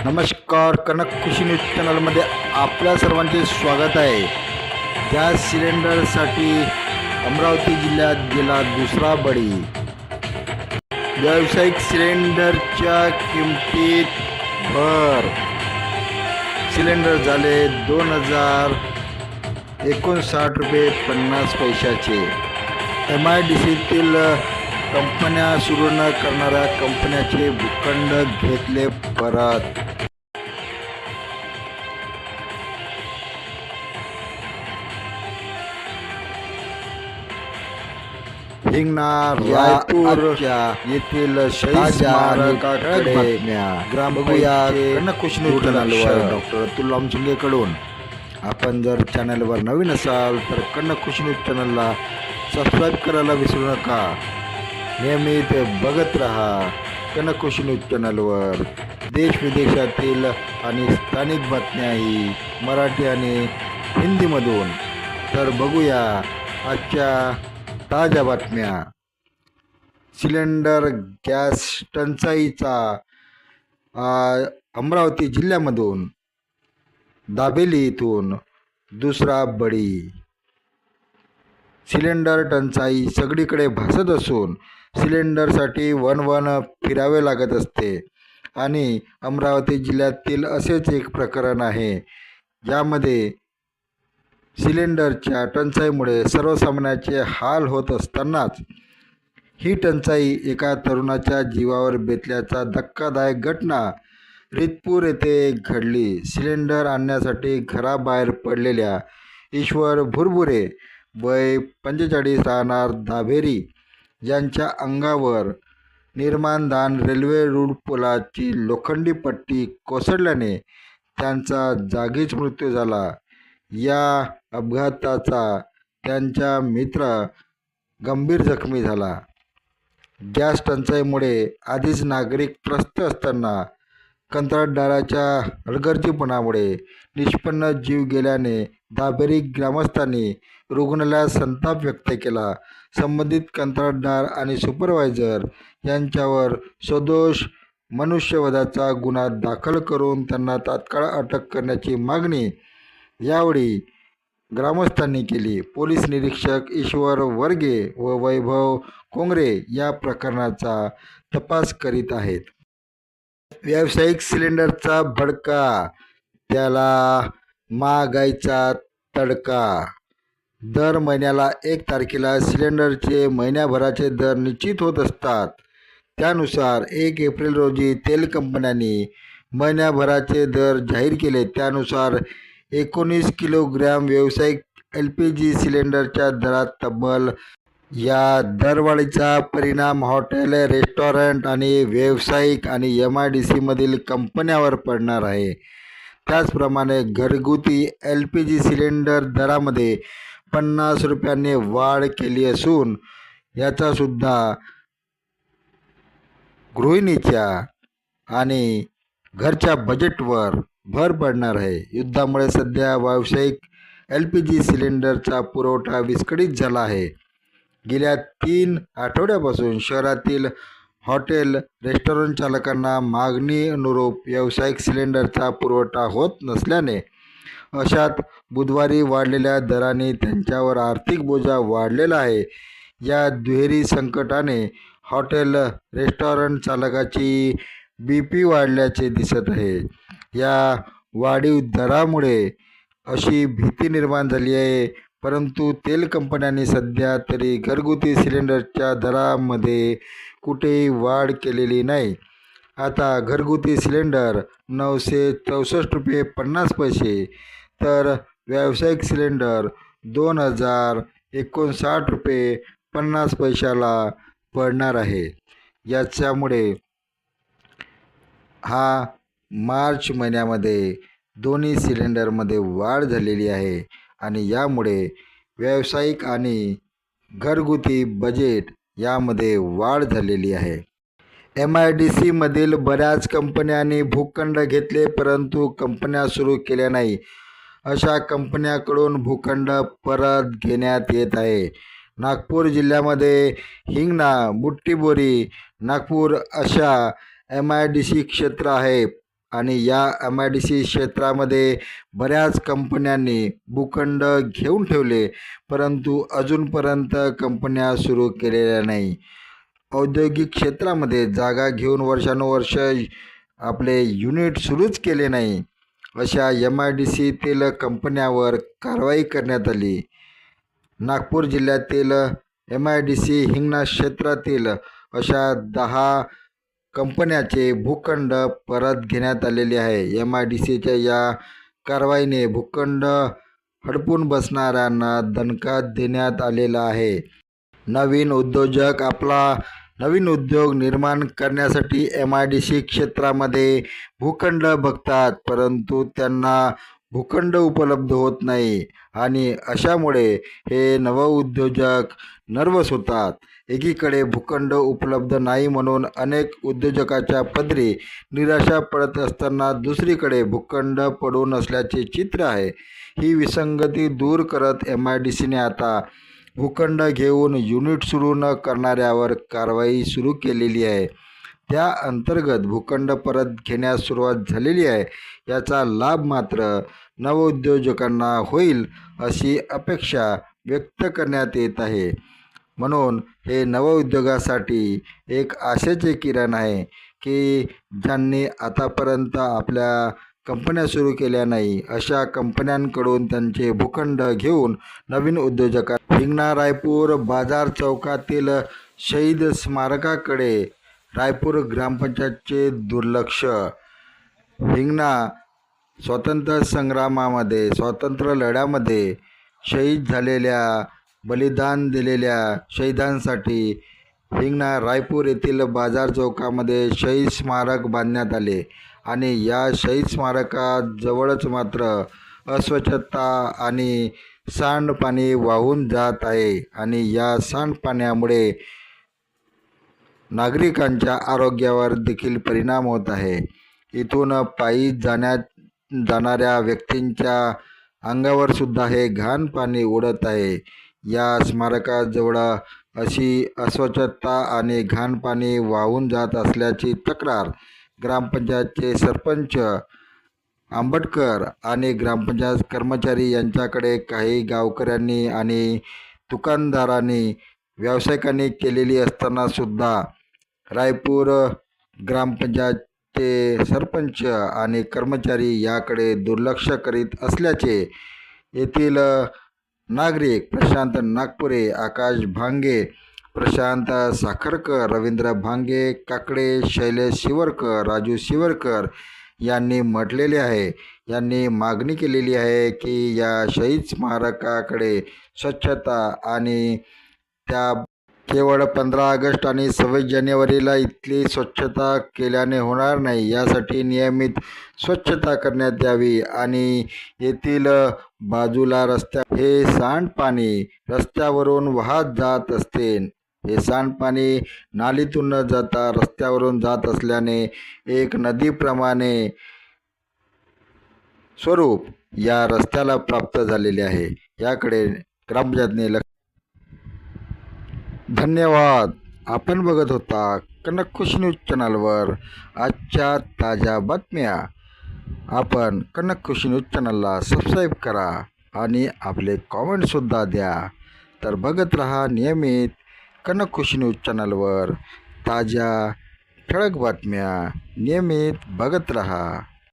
नमस्कार, कनक कृषी न्यूज चॅनलमध्ये आपल्या सर्वांचे स्वागत आहे. गॅस सिलेंडरसाठी अमरावती जिल्ह्यात गेला दुसरा बळी. व्यावसायिक सिलेंडरच्या किमतीत भर. सिलेंडर झाले 2059 रुपये 50 पैशाचे. MIDCतील कंपन्या सुरू न करणाऱ्या कंपन्याचे भूखंड घेतले परत. हिंगणा रायपूर येथील शहीद स्मारकाकडे ग्रामपंचायत डॉक्टर अतुल लामचुंगेकडून. आपण जर चॅनलवर नवीन असाल तर कनक कृषी न्यूज चॅनलला सबस्क्राईब करायला विसरू नका. नियमित बघत रहा कनक कृषी न्यूज चॅनलवर. देश विदेशातील आणि स्थानिक बातम्याही मराठी आणि हिंदीमधून. तर बघूया आजच्या ताज्या बातम्या. सिलेंडर गॅस टंचाईचा अमरावती जिल्ह्यामधून दाबेली इथून दुसरा बळी. सिलेंडर टंचाई सगळीकडे भासत असून सिलेंडरसाठी वन फिरावे लागत असते आणि अमरावती जिल्ह्यातील असेच एक प्रकरण आहे. यामध्ये सिलेंडरच्या टंचाईमुळे सर्वसामान्याचे हाल होत असतानाच ही टंचाई एका तरुणाच्या जीवावर बेतल्याचा धक्कादायक घटना रितपूर येथे घडली. सिलेंडर आणण्यासाठी घराबाहेर पडलेल्या ईश्वर भुरभुरे वय 45 राहणार दाभेरी यांच्या अंगावर निर्माणदान रेल्वे रूळ पुलाची लोखंडी पट्टी कोसळल्याने त्यांचा जागीच मृत्यू झाला. या अपघाताचा त्यांचा मित्र गंभीर जखमी झाला. गॅस टंचाईमुळे आधीच नागरिक त्रस्त असताना कंत्राटदाराच्या हलगर्जीपणामुळे निष्पन्न जीव गेल्याने दाभेरी ग्रामस्थांनी रुग्णालयात संताप व्यक्त केला. संबंधित कंत्राटदार आणि सुपरवायझर यांच्यावर सदोष मनुष्यवधाचा गुन्हा दाखल करून त्यांना तात्काळ अटक करण्याची मागणी यावेळी ग्रामस्थांनी केली. पोलीस निरीक्षक ईश्वर वर्गे व वैभव कोंगरे या प्रकरणाचा तपास करीत आहेत. व्यावसायिक सिलेंडरचा भडका, त्याला महागाईचा तडका. दर महिन्याला 1 तारखेला सिलेंडरचे महिन्याभराचे दर निश्चित होत असतात. त्यानुसार 1 एप्रिल रोजी तेल कंपन्यांनी महिन्याभराचे दर जाहीर केले. त्यानुसार 19 किलोग्रॅम व्यावसायिक LPG सिलेंडरच्या दरात तब्बल. या दरवाढीचा परिणाम हॉटेल, रेस्टॉरंट आणि व्यावसायिक आणि MIDCमधील कंपन्यांवर पडणार आहे. त्याचप्रमाणे घरगुती LPG सिलेंडर दरामध्ये 50 रुपयांनी वाढ केली असून याचासुद्धा गृहिणीच्या आणि घरच्या बजेटवर भर पडणार आहे. युद्धामुळे सध्या व्यावसायिक LPG सिलेंडरचा पुरवठा विस्कळीत झाला आहे. गेल्या 3 आठवड्यापासून शहरातील हॉटेल, रेस्टॉरंट चालकांना मागणी अनुरूप व्यावसायिक सिलेंडरचा पुरवठा होत नसल्याने अशात बुधवारी वाढलेल्या दराने त्यांच्यावर आर्थिक बोजा वाढलेला आहे. या दुहेरी संकटाने हॉटेल, रेस्टॉरंट चालकाची BP वाढल्याचे दिसत आहे. या वाढीव दरामुळे अशी भीती निर्माण झाली आहे. परंतु तेल कंपन्यांनी सध्या तरी घरगुती सिलेंडरच्या दरामध्ये कुठेही वाढ केलेली नाही. आता घरगुती सिलेंडर 964 रुपये 50 पैसे तर व्यावसायिक सिलेंडर 2059 रुपये 50 पैशाला पडणार आहे. याच्यामुळे मार्च महिन्यामध्ये दोन्ही सिलेंडरमध्ये वाढ झालेली आहे आणि यामुळे व्यावसायिक आणि घरगुती बजेट यामध्ये वाढ झालेली आहे. MIDCमधील बऱ्याच कंपन्यांनी भूखंड घेतले परंतु कंपन्या सुरू केल्या नाही. अशा कंपन्यांकडून भूखंड परत घेण्यात येत आहे. नागपूर जिल्ह्यामध्ये हिंगणा, बुट्टीबोरी, नागपूर अशा MIDC क्षेत्र आहे. आणि या MIDC क्षेत्रामध्ये बऱ्याच कंपन्यांनी भूखंड घेऊन ठेवले, परंतु अजूनपर्यंत कंपन्या सुरू केलेल्या नाही. औद्योगिक क्षेत्रामध्ये जागा घेऊन वर्षानुवर्ष आपले युनिट सुरूच केले नाही, अशा MIDCतील कंपन्यांवर कारवाई करण्यात आली. नागपूर जिल्ह्यातील MIDC हिंगणा क्षेत्रातील अशा 10 कंपन्याचे भूखंड परत घेण्यात आलेले आहे. MIDCच्या या कारवाईने भूखंड हडपून बसणाऱ्यांना दणका देण्यात आलेला आहे. नवीन उद्योजक आपला नवीन उद्योग निर्माण करण्यासाठी MIDC क्षेत्रामध्ये भूखंड बघतात, परंतु त्यांना भूखंड उपलब्ध होत नाही आणि अशामुळे हे नवउद्योजक नर्वस होतात. एकीकडे भूखंड उपलब्ध नाही म्हणून अनेक उद्योजकाच्या पदरी निराशा पडत असताना दुसरीकडे भूखंड पडून असल्याचे चित्र आहे. ही विसंगती दूर करत MIDCने आता भूखंड घेऊन युनिट सुरू न करणाऱ्यावर कारवाई सुरू केलेली आहे. त्या अंतर्गत भूखंड परत घेण्यास सुरुवात झालेली आहे. याचा लाभ मात्र नवउद्योजकांना होईल अशी अपेक्षा व्यक्त करण्यात येत आहे. म्हणून हे नवउद्योगासाठी एक आशेचे किरण आहे की ज्यांनी आतापर्यंत आपल्या कंपन्या सुरू केल्या नाही, अशा कंपन्यांकडून त्यांचे भूखंड घेऊन नवीन उद्योजक हिंगणा रायपूर बाजार चौकातील शहीद स्मारकाकडे रायपूर ग्रामपंचायतचे दुर्लक्ष. हिंगणा स्वातंत्र्य संग्रामामध्ये स्वातंत्र्य लढ्यामध्ये शहीद झालेल्या बलिदान दिलेल्या शहीदांसाठी हिंगणा रायपूर येथील बाजार चौकामध्ये शहीद स्मारक बांधण्यात आले आणि या शहीद स्मारकाजवळच मात्र अस्वच्छता आणि सांडपाणी वाहून जात आहे आणि या सांडपाण्यामुळे नागरिकांच्या आरोग्यावर देखील परिणाम होत आहे. इथून पायी जाणाऱ्या व्यक्तींच्या अंगावर सुद्धा हे घाण पाणी उडत आहे. या स्मारकाजवळ अशी अस्वच्छता आणि घाण पाणी वाहून जात असल्याची तक्रार ग्रामपंचायतचे सरपंच आंबटकर आणि ग्रामपंचायत कर्मचारी यांच्याकडे काही गावकऱ्यांनी आणि दुकानदारांनी व्यावसायिकांनी केलेली असताना सुद्धा रायपूर ग्रामपंचायतचे सरपंच आणि कर्मचारी याकडे दुर्लक्ष करीत असल्याचे येथील नागरिक प्रशांत नागपुरे, आकाश भांगे, प्रशांत साखरकर, रवींद्र भांगे, काकडे, शैलेश शिवरकर, राजू शिवरकर यांनी म्हटलेले आहे. यांनी मागणी केलेली आहे की या शहीद स्मारकाकडे स्वच्छता आणि त्या केवळ 15 ऑगस्ट आणि 26 जानेवारीला इथली स्वच्छता केल्याने होणार नाही. यासाठी नियमित स्वच्छता करण्यात यावी आणि येथील बाजूला हे सांडपाणी रस्त्यावरून वाहत जात असते. हे सांडपाणी नालीतून न जाता रस्त्यावरून जात असल्याने एक नदीप्रमाणे स्वरूप या रस्त्याला प्राप्त झालेले आहे. याकडे ग्रामपंचायतने धन्यवाद. आपण बघत होता कनक खुशी न्यूज चॅनलवर आजच्या ताज्या बातम्या. आपण कनक खुशी न्यूज चॅनलला सबस्क्राईब करा आणि आपले कॉमेंटसुद्धा द्या. तर बघत रहा नियमित कनक खुशी न्यूज चॅनलवर ताज्या ठळक बातम्या. नियमित बघत रहा.